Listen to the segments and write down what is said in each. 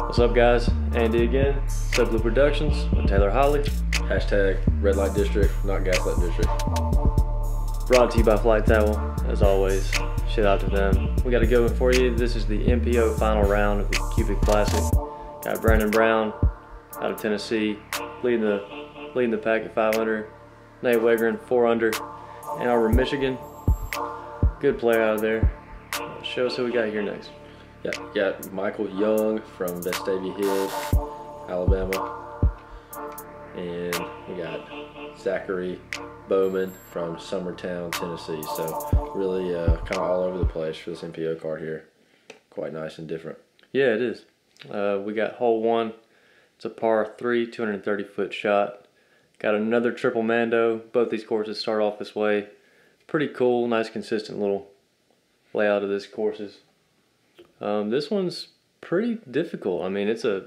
What's up, guys? Andy again, Soblue Productions with Tailor Holley. Hashtag red light district, not gaslight district. Brought to you by FlighTowel, as always. Shout out to them. We got a good one for you. This is the MPO final round of the Cupid Classic. Got Brandon Brown out of Tennessee leading the pack at 500. Nate Wegryn 4 under. Ann Arbor, Michigan. Good player out of there. Show us who we got here next. Yeah, we got Michael Young from Vestavia Hills, Alabama. And we got Zachary Bowman from Summertown, Tennessee. So really kind of all over the place for this MPO card here. Quite nice and different. Yeah, it is. We got hole 1. It's a par 3, 230-foot shot. Got another triple Mando. Both these courses start off this way. Pretty cool, nice consistent little layout of this courses. This one's pretty difficult. I mean, it's a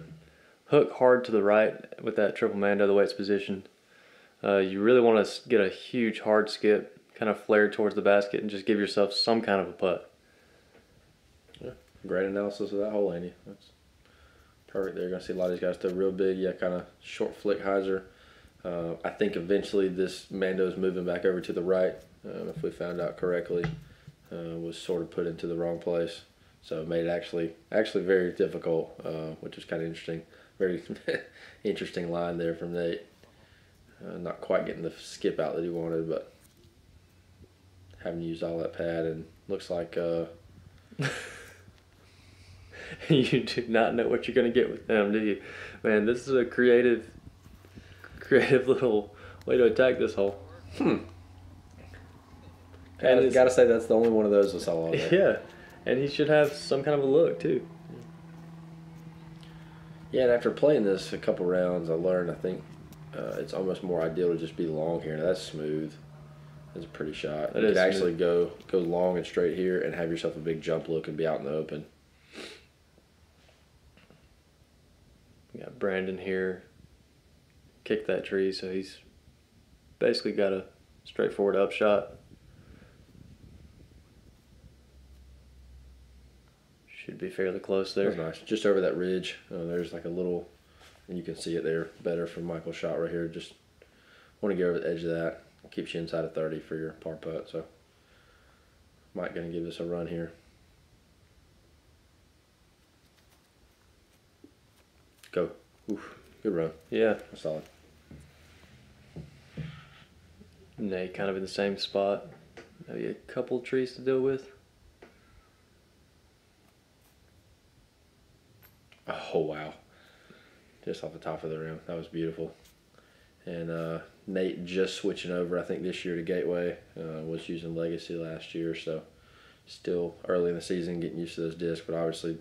hook hard to the right with that triple Mando, the way it's positioned. You really want to get a huge hard skip, kind of flare towards the basket, and just give yourself some kind of a putt. Yeah, great analysis of that hole, Andy. That's perfect there. You're going to see a lot of these guys throw real big, yeah, kind of short flick hyzer. I think eventually this Mando's moving back over to the right, if we found out correctly. Was sort of put into the wrong place. So it made it actually very difficult, which is kind of interesting. Very interesting line there from Nate. Not quite getting the skip out that he wanted, but having used all that pad, and looks like you do not know what you're going to get with them, do you? Man, this is a creative little way to attack this hole. And I gotta say, that's the only one of those I saw all day. Yeah, and he should have some kind of a look too. Yeah, and after playing this a couple rounds, I learned, I think it's almost more ideal to just be long here. Now that's smooth. That's a pretty shot. You could actually go long and straight here and have yourself a big jump look and be out in the open. We got Brandon here. Kicked that tree, so he's basically got a straightforward upshot. Should be fairly close there. That's nice. Just over that ridge. There's like a little, and you can see it there better from Michael's shot right here. Just want to get over the edge of that. Keeps you inside of 30 for your par putt. So Mike going to give this a run here. Go. Oof. Good run. Yeah. That's solid. Nate kind of in the same spot. Maybe a couple trees to deal with. Oh, wow. Just off the top of the rim. That was beautiful. And Nate just switching over, I think, this year to Gateway. Was using Legacy last year, so still early in the season getting used to those discs, but obviously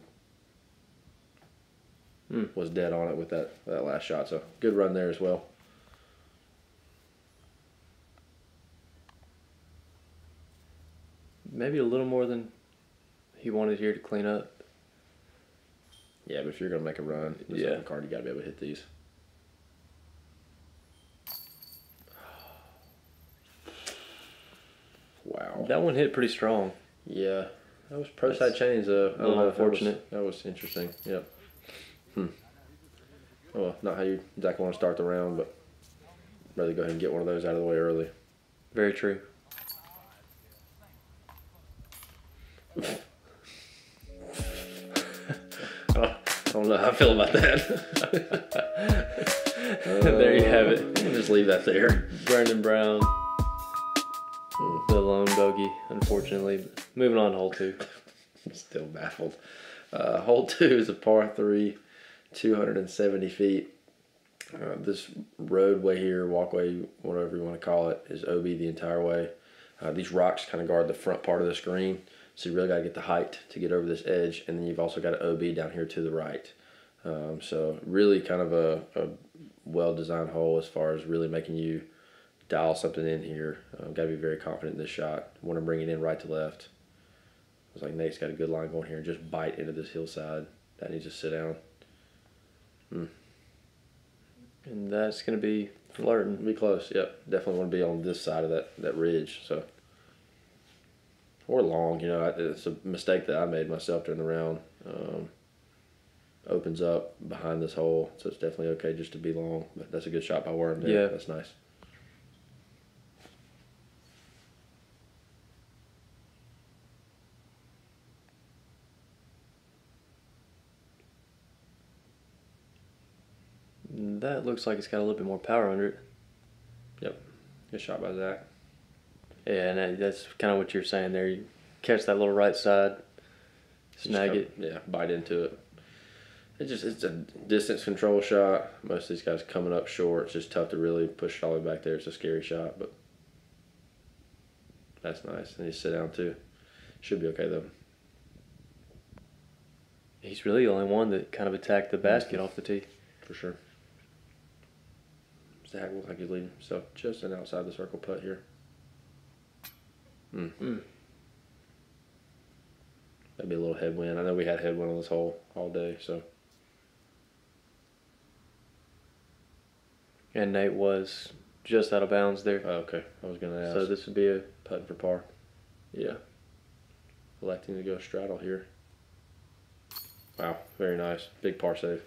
was dead on it with that last shot. So good run there as well. Maybe a little more than he wanted here to clean up. Yeah, but if you're going to make a run in the second card, you got to be able to hit these. Wow. That one hit pretty strong. Yeah. That was pro side chains. A little unfortunate. That was interesting. Yep. Oh, well, not how you exactly want to start the round, but rather go ahead and get one of those out of the way early. Very true. I don't know how I feel about that. There you have it. We'll just leave that there. Brandon Brown. The lone bogey, unfortunately. Moving on to hole 2. I'm still baffled. Hole 2 is a par 3, 270 feet. This roadway here, walkway, whatever you want to call it, is OB the entire way. These rocks kind of guard the front part of the screen, so you really got to get the height to get over this edge, and then you've also got an OB down here to the right. So really kind of a well-designed hole as far as really making you dial something in here. Got to be very confident in this shot. Want to bring it in right to left. Looks like Nate's got a good line going here and just bite into this hillside. That needs to sit down. And that's going to be flirting. Be close, yep. Definitely want to be on this side of that ridge. So, or long, you know. It's a mistake that I made myself during the round. opens up behind this hole, so it's definitely okay just to be long. But that's a good shot by Worm there. Yeah. That's nice. That looks like it's got a little bit more power under it. Yep. Good shot by Zach. Yeah, and that's kind of what you're saying there. You catch that little right side, snag it. Yeah, bite into it. It's a distance control shot. Most of these guys coming up short. It's just tough to really push it all the way back there. It's a scary shot, but that's nice. And you sit down too. Should be okay though. He's really the only one that kind of attacked the basket off the tee. For sure. Zach looks like he's leading himself just an outside the circle putt here. That'd be a little headwind. I know we had headwind on this hole all day, so. And Nate was just out of bounds there. Oh, okay. I was going to ask. So this would be a putt for par. Yeah. Electing to go straddle here. Wow, very nice. Big par save.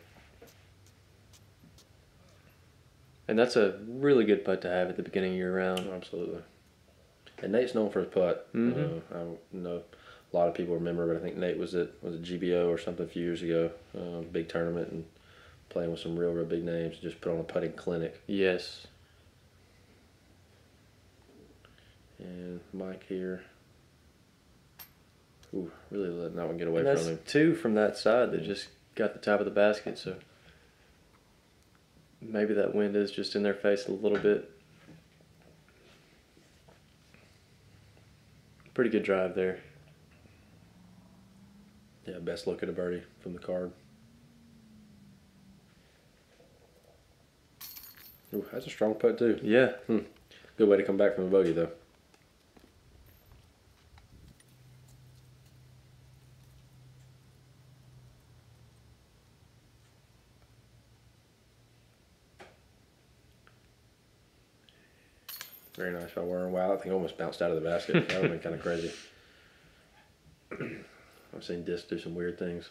And that's a really good putt to have at the beginning of your round. Absolutely. And Nate's known for his putt. I know a lot of people remember, but I think Nate was at GBO or something a few years ago, big tournament, and playing with some real big names. Just put on a putting clinic. Yes. And Mike here. Ooh, really letting that one get away And from him. that's two from that side that just got the top of the basket, so maybe that wind is just in their face a little bit. Pretty good drive there. Yeah, best look at a birdie from the card. Ooh, that's a strong putt too. Yeah. Good way to come back from a bogey though. Very nice by Warren. Wow, that thing almost bounced out of the basket. That would have been kind of crazy. I've seen Disc do some weird things.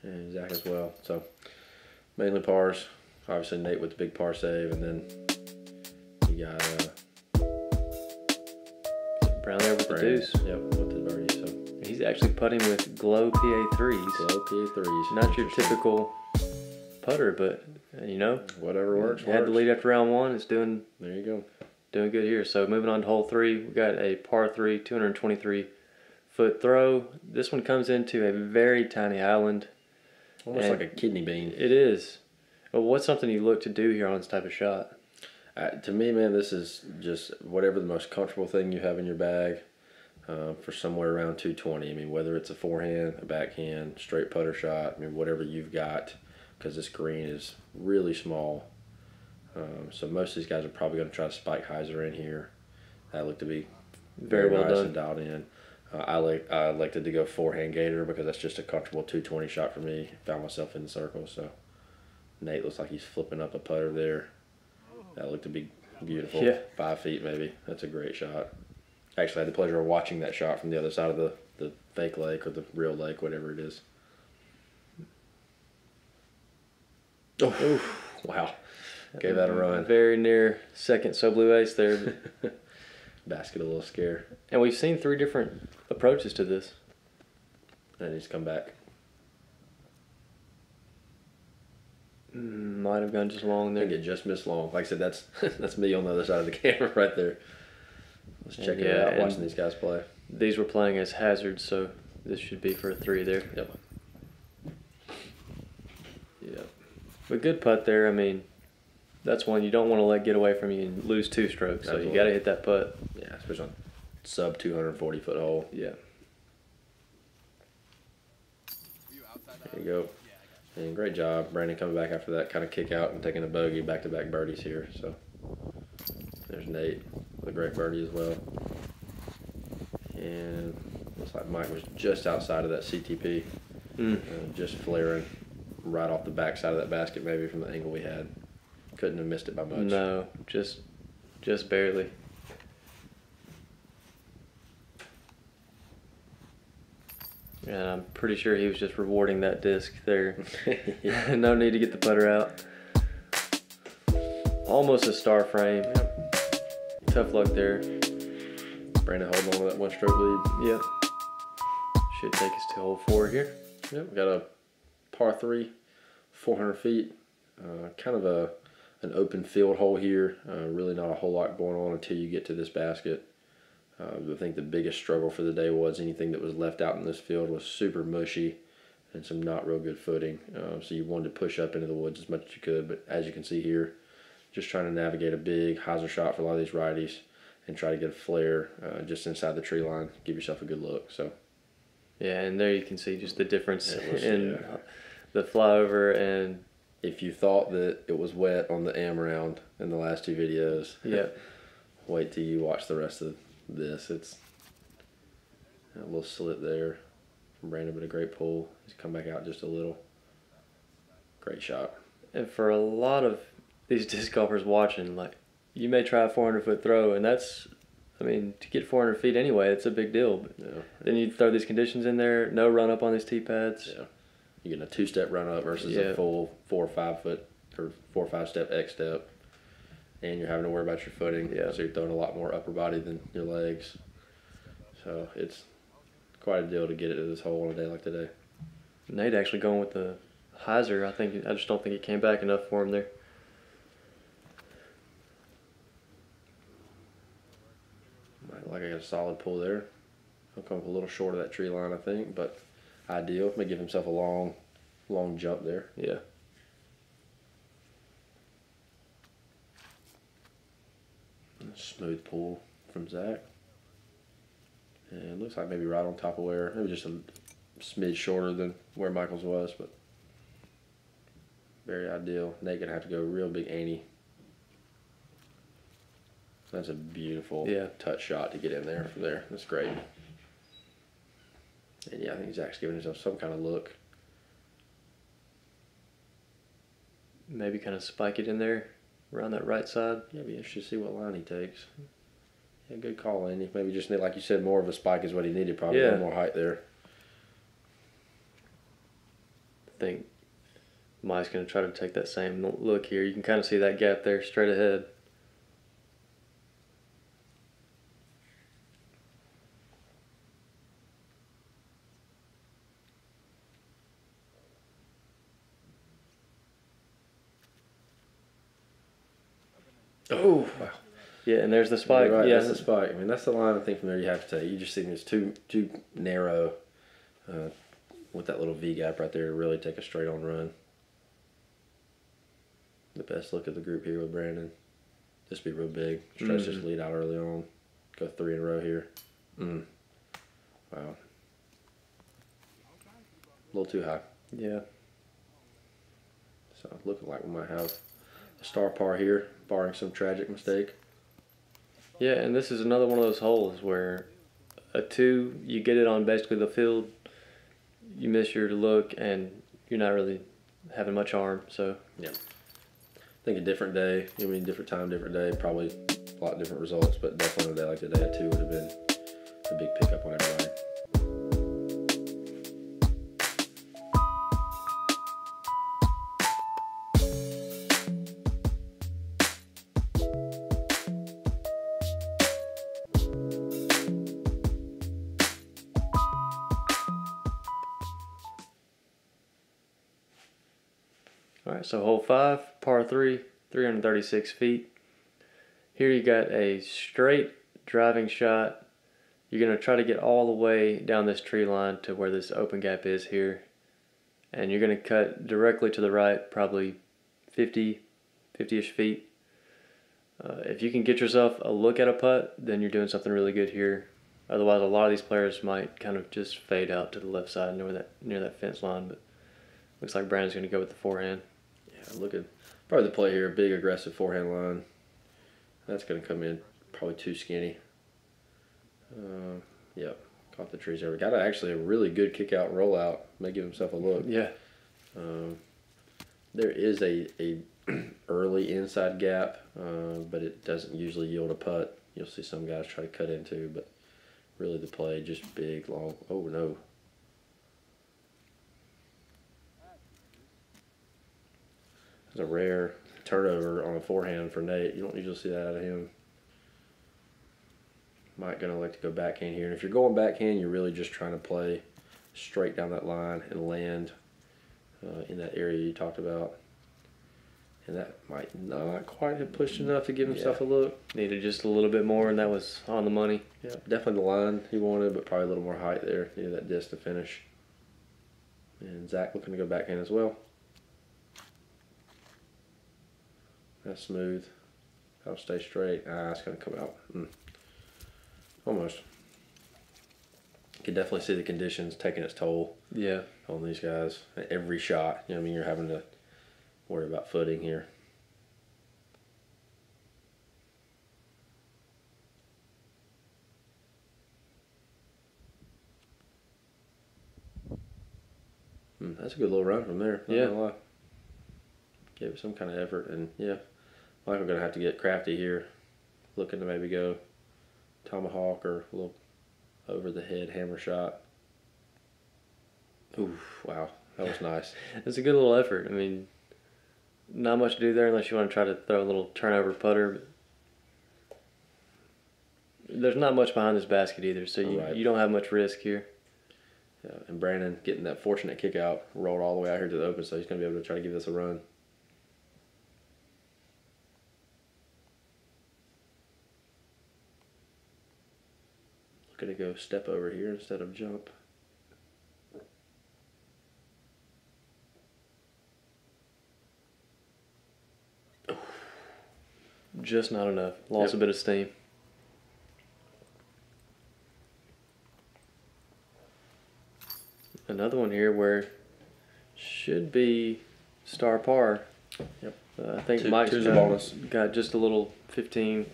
And Zach as well. So, mainly pars. Obviously, Nate with the big par save. And then you got Brown there with the deuce. Yep, with the birdie. So He's actually putting with glow PA3s. Glow PA3s. Not your typical putter, but you know, whatever works. Had the lead after round one. It's doing There you go. doing good here. So moving on to hole 3, we got a par 3, 223-foot throw. This one comes into a very tiny island. Almost like a kidney bean. It is. Well, what's something you look to do here on this type of shot? To me, man, this is just whatever the most comfortable thing you have in your bag for somewhere around 220. I mean, whether it's a forehand, a backhand, straight putter shot, I mean, whatever you've got, because this green is really small. So most of these guys are probably going to try to spike hyzer in here. That looked to be Very well nice done. and dialed in. I elected to go forehand gator because that's just a comfortable 220 shot for me. Found myself in the circle, so Nate looks like he's flipping up a putter there. That looked to be beautiful. Yeah. 5 feet maybe. That's a great shot. Actually, I had the pleasure of watching that shot from the other side of the fake lake or the real lake, whatever it is. Oh, wow. Gave that a run. Very near second Soblue ace there. Basket a little scare. And we've seen 3 different approaches to this. And he's come back. Might have gone just long I there. think it just missed long. Like I said, that's me on the other side of the camera right there. Let's check it out, watching these guys play. These were playing as hazards, so this should be for a 3 there. Yep. Yep. But good putt there. I mean, that's one you don't want to let get away from you and lose 2 strokes. So Absolutely. you got to hit that putt. Yeah, especially on sub 240 foot hole. Yeah. There you go. And great job, Brandon, coming back after that kind of kick out and taking a bogey, back-to-back birdies here. So there's Nate with a great birdie as well. And looks like Mike was just outside of that CTP, just flaring right off the backside of that basket, maybe from the angle we had. Couldn't have missed it by much. No, just barely. And I'm pretty sure he was just rewarding that disc there. No need to get the putter out. Almost a star frame. Yep. Tough luck there. Brandon holding on to that 1-stroke lead. Yep. Should take us to hole 4 here. Yep, we got a par 3, 400 feet. Kind of an open field hole here. Really not a whole lot going on until you get to this basket. I think the biggest struggle for the day was anything that was left out in this field was super mushy and some not real good footing. So you wanted to push up into the woods as much as you could, but as you can see here, just trying to navigate a big hyzer shot for a lot of these righties and try to get a flare just inside the tree line. Give yourself a good look. So. Yeah, and there you can see just the difference in the flyover. And if you thought that it was wet on the am round in the last 2 videos, yeah, wait till you watch the rest of this. It's a little slip there from Brandon, but a great pull. He's come back out just a little. Great shot. And for a lot of these disc golfers watching, like, you may try a 400-foot throw, and that's, I mean, to get 400 feet anyway, it's a big deal. But yeah. Then you throw these conditions in there, no run up on these tee pads. Yeah. You're getting a 2-step run up versus a full 4 or 5 foot or 4 or 5 step X step. And you're having to worry about your footing. Yeah. So you're throwing a lot more upper body than your legs. So it's quite a deal to get it to this hole on a day like today. Nate actually going with the hyzer. I just don't think it came back enough for him there. Like I got a solid pull there. He'll come up a little short of that tree line, I think, but ideal. May give himself a long jump there. Yeah. Smooth pull from Zach. And it looks like maybe right on top of where, maybe just a smidge shorter than where Michael's was, but very ideal. Nate gonna have to go real big ante. That's a beautiful touch shot to get in there from there. That's great. And yeah, I think Zach's giving himself some kind of look. Maybe kind of spike it in there around that right side. Yeah, be interested to see what line he takes. Yeah, good call, Andy. Maybe just need, like you said, more of a spike is what he needed. Probably a little more height there. I think Mike's going to try to take that same look here. You can kind of see that gap there straight ahead. Oh, wow. Yeah, and there's the spike. Right, yeah, that's the spike. I mean, that's the line I think from there you have to take. You just see it's too narrow with that little V gap right there to really take a straight on run. The best look of the group here with Brandon. Just be real big. Stretch this lead out early on. Go 3 in a row here. Wow. A little too high. Yeah. So looking like we might have a star par here, barring some tragic mistake. Yeah, and this is another one of those holes where a 2, you get it on basically the field, you miss your look, and you're not really having much arm. So yeah, I think a different day, different time, different day, probably a lot different results, but definitely on a day like today, a 2 would have been a big pickup on everybody. Alright, so hole 5, par 3, 336 feet. Here you got a straight driving shot. You're going to try to get all the way down this tree line to where this open gap is here. And you're going to cut directly to the right, probably 50-ish feet. If you can get yourself a look at a putt, then you're doing something really good here. Otherwise, a lot of these players might kind of just fade out to the left side near that fence line. But looks like Brandon's going to go with the forehand. Yeah, looking probably the play here, big aggressive forehand line. That's going to come in probably too skinny. Yep, caught the trees there. Got actually a really good kick out and roll out. May give himself a look. Yeah. There is a early inside gap, but it doesn't usually yield a putt. You'll see some guys try to cut into, but really the play just big, long. Oh no. It's a rare turnover on a forehand for Nate. You don't usually see that out of him. Mike gonna like to go backhand here, and if you're going backhand, you're really just trying to play straight down that line and land in that area you talked about. And that might not quite have pushed enough to give himself a look. Needed just a little bit more, and that was on the money. Yeah, definitely the line he wanted, but probably a little more height there. Needed that disc to finish. And Zach looking to go backhand as well. That's smooth. That'll stay straight. It's going to come out. Almost. You can definitely see the conditions taking its toll. Yeah. On these guys. At every shot, you know what I mean? You're having to worry about footing here. That's a good little run from there. Not gonna lie. Gave it some kind of effort, and yeah, Michael gonna have to get crafty here, looking to maybe go tomahawk or a little over the head hammer shot. Ooh, wow, that was nice. It's a good little effort. I mean, not much to do there unless you want to try to throw a little turnover putter. But there's not much behind this basket either, so you don't have much risk here. Yeah, and Brandon getting that fortunate kick out, rolled all the way out here to the open, so he's going to be able to try to give this a run. Looking to go step over here instead of jump. Just not enough. Lost a bit of steam. Another one here where should be star par. Yep. I think Mike's got just a little 15,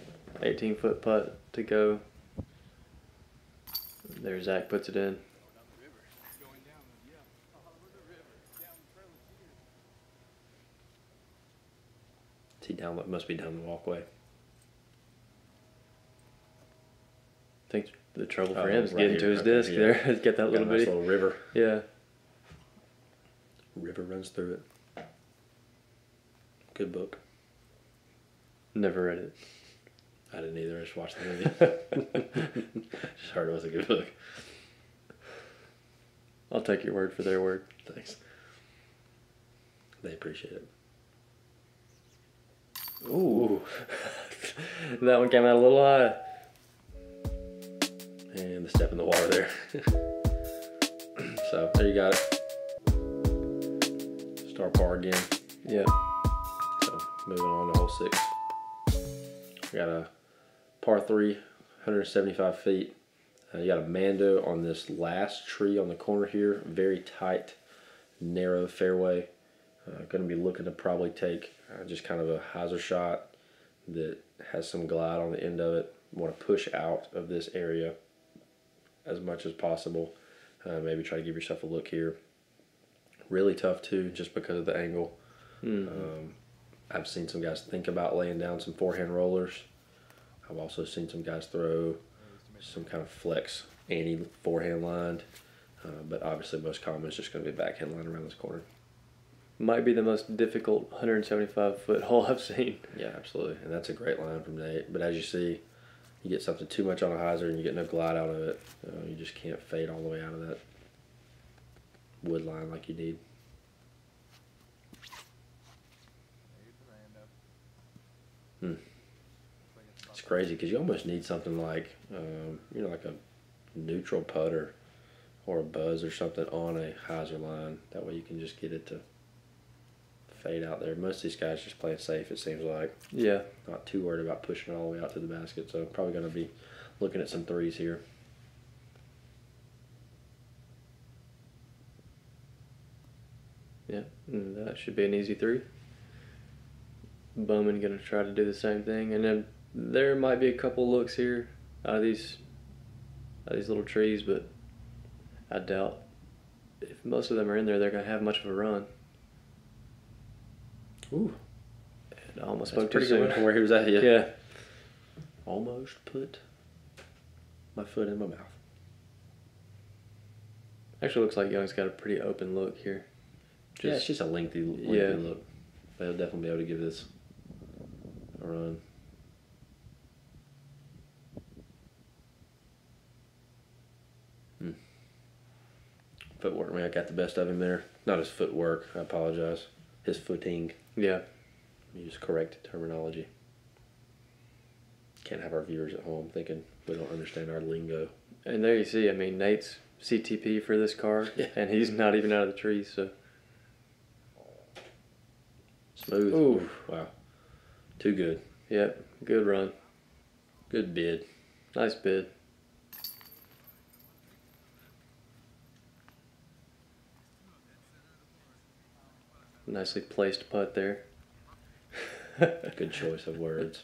18-foot putt to go. There, Zach puts it in. Is he down? Must be down the walkway. I think the trouble for him is getting to his disc there. Get that little nice little river. Yeah. River runs through it. Good book. Never read it. I didn't either. I just watched the movie. Just heard it was a good book. I'll take your word for their word. Thanks. They appreciate it. Ooh. That one came out a little high. And the step in the water there. So, there you got it. Star par again. Yep. So, moving on to hole 6. We got a par 3, 175 feet. You got a Mando on this last tree on the corner here. Very tight, narrow fairway. Going to be looking to probably take just kind of a hyzer shot that has some glide on the end of it. Want to push out of this area as much as possible. Maybe try to give yourself a look here. Really tough too, just because of the angle. I've seen some guys think about laying down some forehand rollers. I've also seen some guys throw some kind of flex anti-forehand line. But obviously most common is just going to be a backhand line around this corner. Might be the most difficult 175-foot hole I've seen. Yeah, absolutely. And that's a great line from Nate. But as you see, you get something too much on a hyzer and you get no glide out of it. You just can't fade all the way out of that wood line like you need. It's crazy because you almost need something like, like a neutral putter or a buzz or something on a hyzer line. That way you can just get it to fade out there. Most of these guys just playing safe, it seems like. Yeah. Not too worried about pushing it all the way out to the basket, so probably going to be looking at some threes here. Yeah, and that should be an easy 3. Bowman going to try to do the same thing, and then there might be a couple looks here out of these little trees, but I doubt if most of them are in there, they're going to have much of a run. Ooh. And I almost That's spoke too pretty soon. good from where he was at. Yeah. Almost put my foot in my mouth. Actually looks like Young's got a pretty open look here. Yeah, it's just a lengthy look. But he'll definitely be able to give this a run. Footwork, man, I got the best of him there. Not his footwork, I apologize. His footing. Yeah. Use correct terminology. Can't have our viewers at home thinking we don't understand our lingo. And there you see, I mean, Nate's CTP for this car, and he's not even out of the trees, so. Smooth. Ooh. Wow. Too good. Yep, good run. Good bid. Nice bid. Nicely placed putt there. Good choice of words.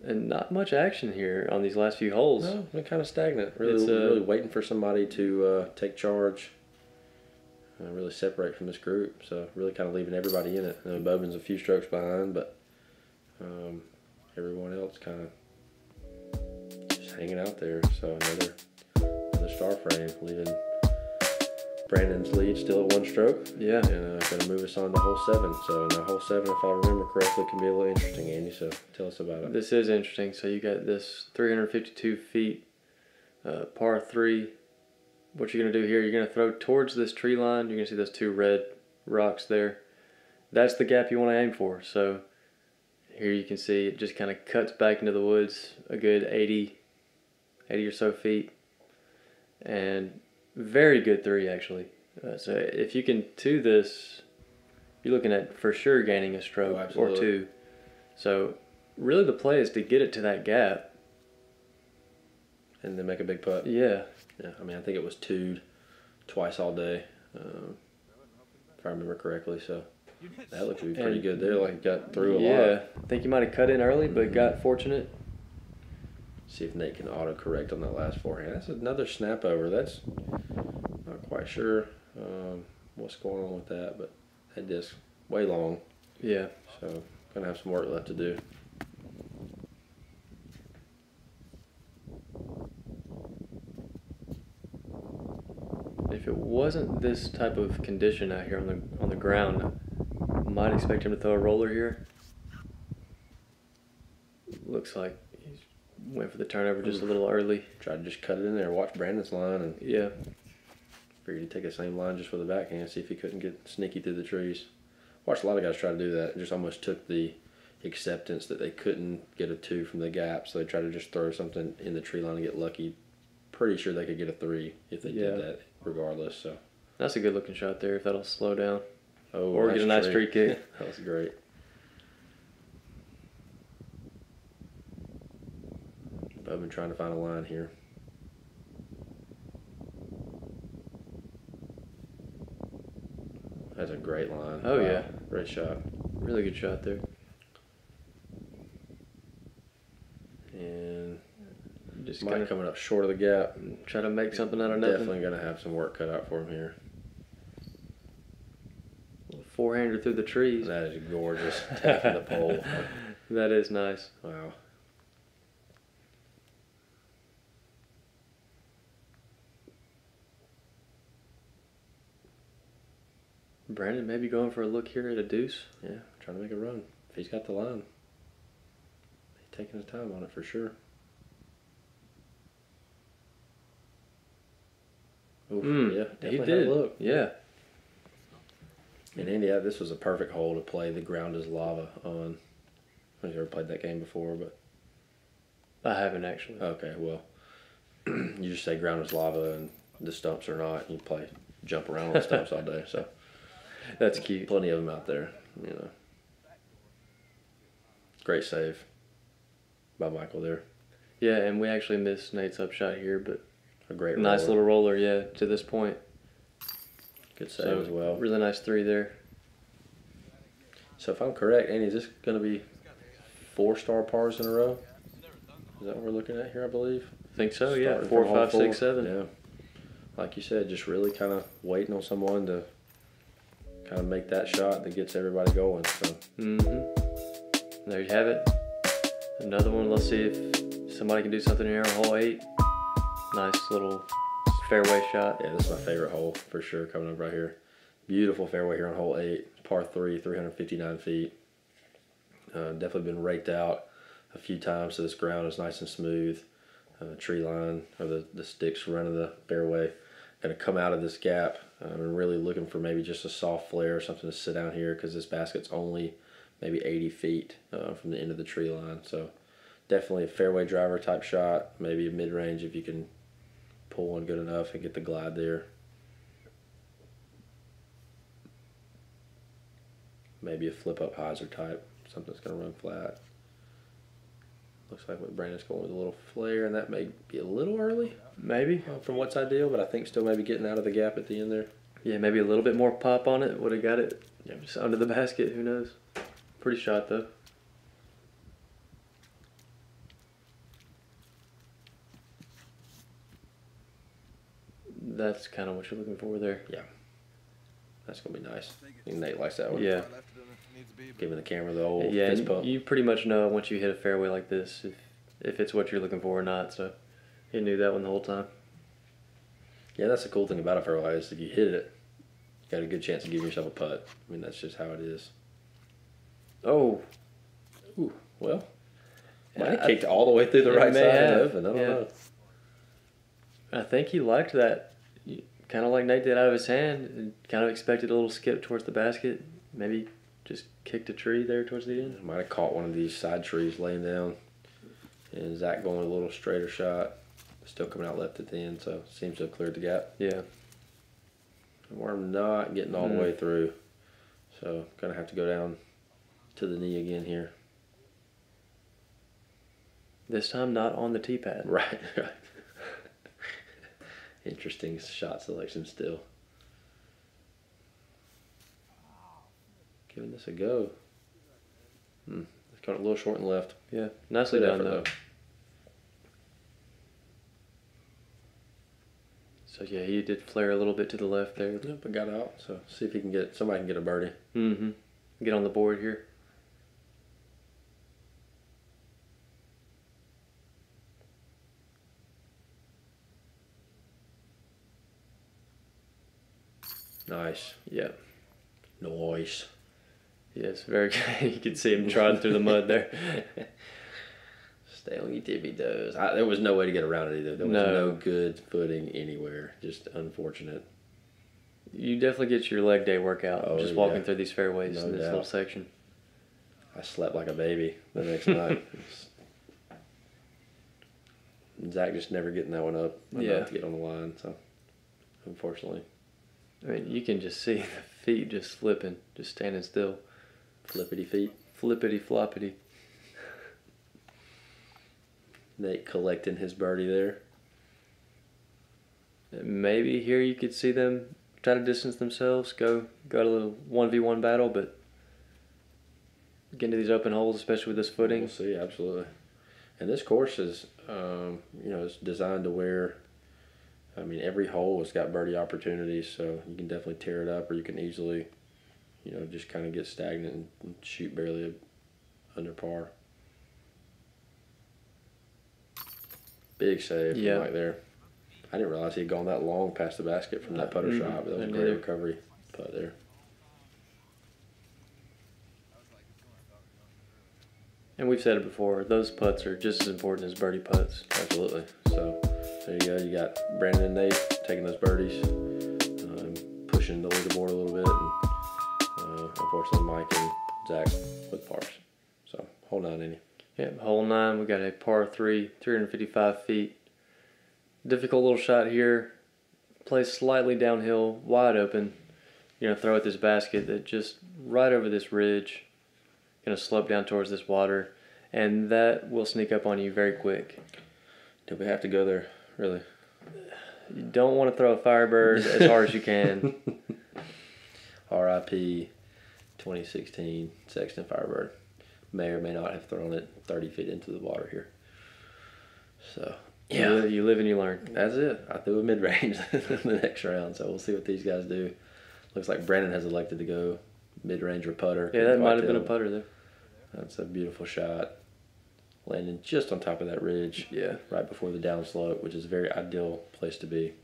And not much action here on these last few holes. No, they're kind of stagnant. Really waiting for somebody to take charge. Really separate from this group. So really kind of leaving everybody in it. I know Bowman's a few strokes behind, but everyone else kind of just hanging out there. So another star frame, leaving Brandon's lead still at 1 stroke. Yeah. And going to move us on to hole 7. So now hole 7, if I remember correctly, can be a little interesting, Andy. So tell us about it. This is interesting. So you got this 352 feet par 3. What you're going to do here, you're going to throw towards this tree line. You're going to see those 2 red rocks there. That's the gap you want to aim for. So here you can see it just kind of cuts back into the woods a good 80 or so feet. And very good 3, actually. So if you can 2 this, you're looking at for sure gaining a stroke or 2. So really the play is to get it to that gap. And then make a big putt. Yeah. Yeah, I mean, I think it was 2'd twice all day, if I remember correctly. So that looked to be pretty good there. Like, got through a lot. Yeah, I think you might have cut in early, but got fortunate. See if Nate can auto-correct on that last forehand. That's another snap over. That's not quite sure what's going on with that, but that disc way long. Yeah. So gonna have some work left to do. If it wasn't this type of condition out here on the ground, I might expect him to throw a roller here. Looks like he went for the turnover just a little early. Tried to just cut it in there, watch Brandon's line, and yeah, figured he'd take the same line just with the backhand, see if he couldn't get sneaky through the trees. Watched a lot of guys try to do that. Just almost took the acceptance that they couldn't get a 2 from the gap, so they tried to just throw something in the tree line and get lucky. Pretty sure they could get a 3 if they did that, regardless. So that's a good looking shot there. If that'll slow down, or get a nice tree kick. That was great. Bowman trying to find a line here. That's a great line. Oh, wow. Yeah. Great shot. Really good shot there. And just Mike coming up short of the gap. Try to make something out of nothing. Definitely going to have some work cut out for him here. Four-hander through the trees. That is gorgeous. Tapping the pole. That is nice. Wow. Brandon maybe going for a look here at a deuce. Yeah, trying to make a run. If he's got the line. He's taking his time on it for sure. Oof, yeah, definitely he did. had a look. Yeah. In India, this was a perfect hole to play the ground is lava on. I've never played that game before, but I haven't actually. okay, well, you just say ground is lava and the stumps are not. And you jump around on the stumps all day. So that's cute. Plenty of them out there, you know. Great save by Michael there. Yeah, and we actually missed Nate's upshot here, but a great nice roller. little roller, yeah, to this point. Good save as well. Really nice 3 there. So if I'm correct, Andy, is this going to be 4-star pars in a row? Is that what we're looking at here, I believe? I think so, yeah. Starting 4, from hole 5, 6, 7. Yeah. Like you said, just really kind of waiting on someone to kind of make that shot that gets everybody going. So. There you have it. Another one. Let's see if somebody can do something here on hole 8. Nice little fairway shot. Yeah, this is my favorite hole for sure coming up right here. Beautiful fairway here on hole 8, par 3, 359 feet. Definitely been raked out a few times, so this ground is nice and smooth. Tree line, or the sticks running the fairway, going to come out of this gap. I'm really looking for maybe just a soft flare or something to sit down here, because this basket's only maybe 80 feet from the end of the tree line. So definitely a fairway driver type shot, maybe a mid-range if you can pull one good enough and get the glide there. Maybe a flip-up hyzer type, something that's going to run flat. Looks like what Brandon's going with a little flare, and that may be a little early, Maybe. from what's ideal, but I think still maybe getting out of the gap at the end there. Yeah, maybe a little bit more pop on it. Would have got it just under the basket. Who knows? Pretty shot, though. That's kind of what you're looking for there. Yeah. That's going to be nice. I think Nate likes that one. Yeah. Giving the camera the old Yeah, fist pump. you pretty much know once you hit a fairway like this if it's what you're looking for or not. So he knew that one the whole time. Yeah, that's the cool thing about a fairway is if you hit it, you got a good chance of giving yourself a putt. I mean, that's just how it is. Oh. Ooh, well. Yeah, Might have kicked all the way through the it right may side have, of it. I don't know. I think he liked that. Kind of like Nate did out of his hand. And kind of expected a little skip towards the basket. Maybe just kicked a tree there towards the end. Might have caught one of these side trees laying down. And Zach going a little straighter shot. Still coming out left at the end, so seems to have cleared the gap. Yeah. We're not getting all the way through. So going to have to go down to the knee again here. This time not on the tee pad. Right, right. Interesting shot selection still. Giving this a go. It's got a little short and left. Yeah, nicely Good done effort, though. So yeah, he did flare a little bit to the left there. Yep, but got out. So see if he can get somebody can get a birdie. Mm-hmm. Get on the board here. Nice. Yeah. Nice. Yes, very good. You can see him trotting through the mud there. Stay on your tippy toes. There was no way to get around it either. There was no good footing anywhere. Just unfortunate. You definitely get your leg day workout just walking through these fairways in this little section. I slept like a baby the next night. Zach just never getting that one up enough to get on the line. So, unfortunately. I mean, you can just see the feet just flipping, just standing still. Flippity feet. Flippity floppity. Nate collecting his birdie there. And maybe here you could see them try to distance themselves, go a little 1v1 battle, but get into these open holes, especially with this footing. We'll see, absolutely. And this course is, it's designed to where, I mean, every hole has got birdie opportunities, so you can definitely tear it up, or you can easily, just kind of get stagnant and shoot barely under par. Big save from Mike there. I didn't realize he had gone that long past the basket from that putter shot, but that was a great recovery putt there. And we've said it before, those putts are just as important as birdie putts. Absolutely. So there you go. You got Brandon and Nate taking those birdies, pushing the leaderboard a little bit, and unfortunately Mike and Zach with pars. So hole 9 any. Yeah, hole 9, we got a par 3, 355 feet. Difficult little shot here. Plays slightly downhill, wide open. You're going to throw at this basket that just right over this ridge. Going to slope down towards this water. And that will sneak up on you very quick. Do we have to go there, really? You don't want to throw a Firebird as hard as you can. R.I.P. 2016 Sexton Firebird. May or may not have thrown it 30 feet into the water here. So, yeah. You live and you learn. That's it. I threw a mid-range in the next round, so we'll see what these guys do. Looks like Brandon has elected to go mid-range or putter. Yeah, that might have been a putter there. That's a beautiful shot. Landing just on top of that ridge. Yeah. Right before the downslope, which is a very ideal place to be.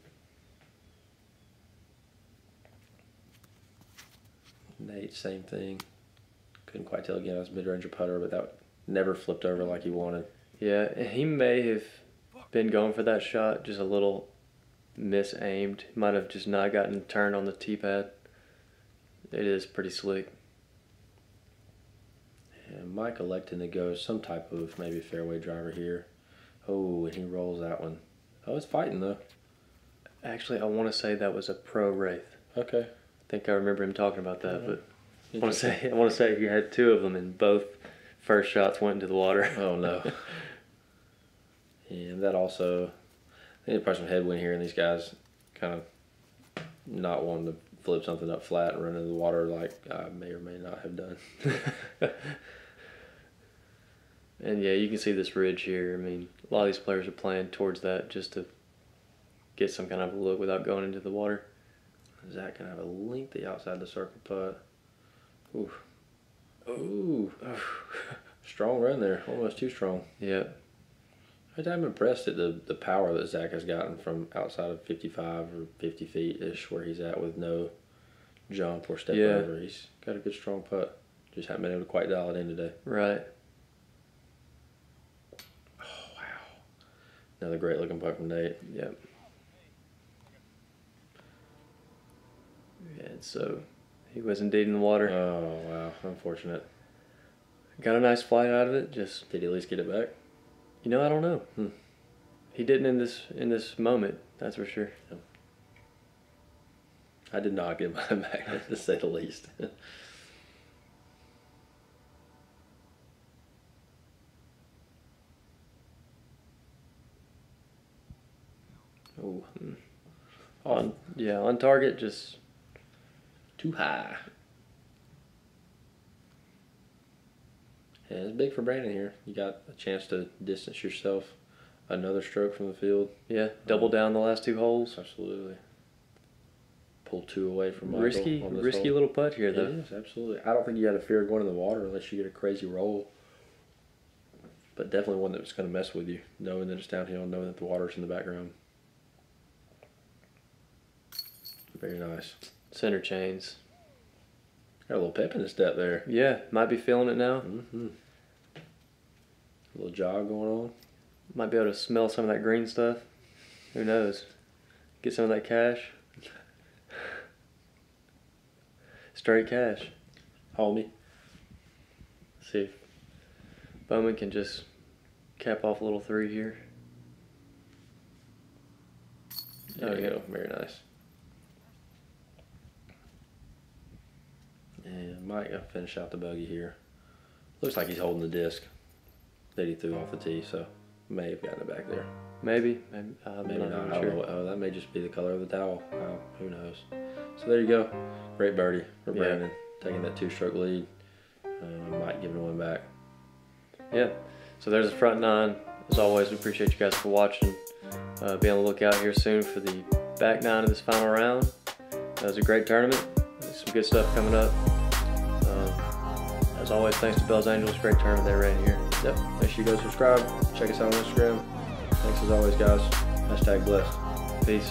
Nate, same thing. Couldn't quite tell again. It was mid-range putter, but that never flipped over like he wanted. Yeah, he may have been going for that shot, just a little misaimed. Might have just not gotten turned on the tee pad. It is pretty slick. And Mike electing to go some type of maybe fairway driver here. Oh, and he rolls that one. Oh, it's fighting though. Actually, I want to say that was a pro Wraith. Okay. I think I remember him talking about that, but I want to say he had 2 of them, and both first shots went into the water. Oh no. And that also, I think probably some headwind here, and these guys kind of not wanting to flip something up flat and run into the water like I may or may not have done. And yeah, you can see this ridge here. I mean, a lot of these players are playing towards that just to get some kind of a look without going into the water. Zach can have a lengthy outside the circle putt. Ooh. Ooh. Strong run there. Almost too strong. Yeah. I'm impressed at the power that Zach has gotten from outside of 55 or 50 feet-ish where he's at with no jump or step over. He's got a good strong putt. Just haven't been able to quite dial it in today. Right. Oh, wow. Another great looking putt from Nate. Yep. And so he was indeed in the water. Oh, wow. Unfortunate. Got a nice flight out of it. Just did he at least get it back? You know, I don't know. He didn't in this moment, that's for sure. I did not get mine back, to say the least. Oh, on target, just too high. And it's big for Brandon here. You got a chance to distance yourself another stroke from the field. Yeah, double down the last 2 holes. Absolutely. Pull 2 away from Michael. Risky little putt here, though. It is, absolutely. I don't think you had a fear of going in the water unless you get a crazy roll. But definitely one that's going to mess with you, knowing that it's downhill, knowing that the water's in the background. Very nice. Center chains. Got a little pep in his step there. Yeah, might be feeling it now. A little jog going on. Might be able to smell some of that green stuff. Who knows? Get some of that cash. Straight cash. Holley. See if Bowman can just cap off a little 3 here. There we go. Very nice. And Mike got to finish out the bogey here. Looks like he's holding the disc that he threw off the tee, so may have gotten it back there. Maybe not. Sure. Oh, that may just be the color of the towel. Who knows? So there you go. Great birdie for Brandon, taking that 2-stroke lead. Mike giving one back. Yeah. So there's the front 9. As always, we appreciate you guys for watching. Be on the lookout here soon for the back 9 of this final round. That was a great tournament. There's some good stuff coming up. As always, thanks to Bell's Angels. Great tournament they ran here. Yep. Make sure you go subscribe. Check us out on Instagram. Thanks as always, guys. #blessed. Peace.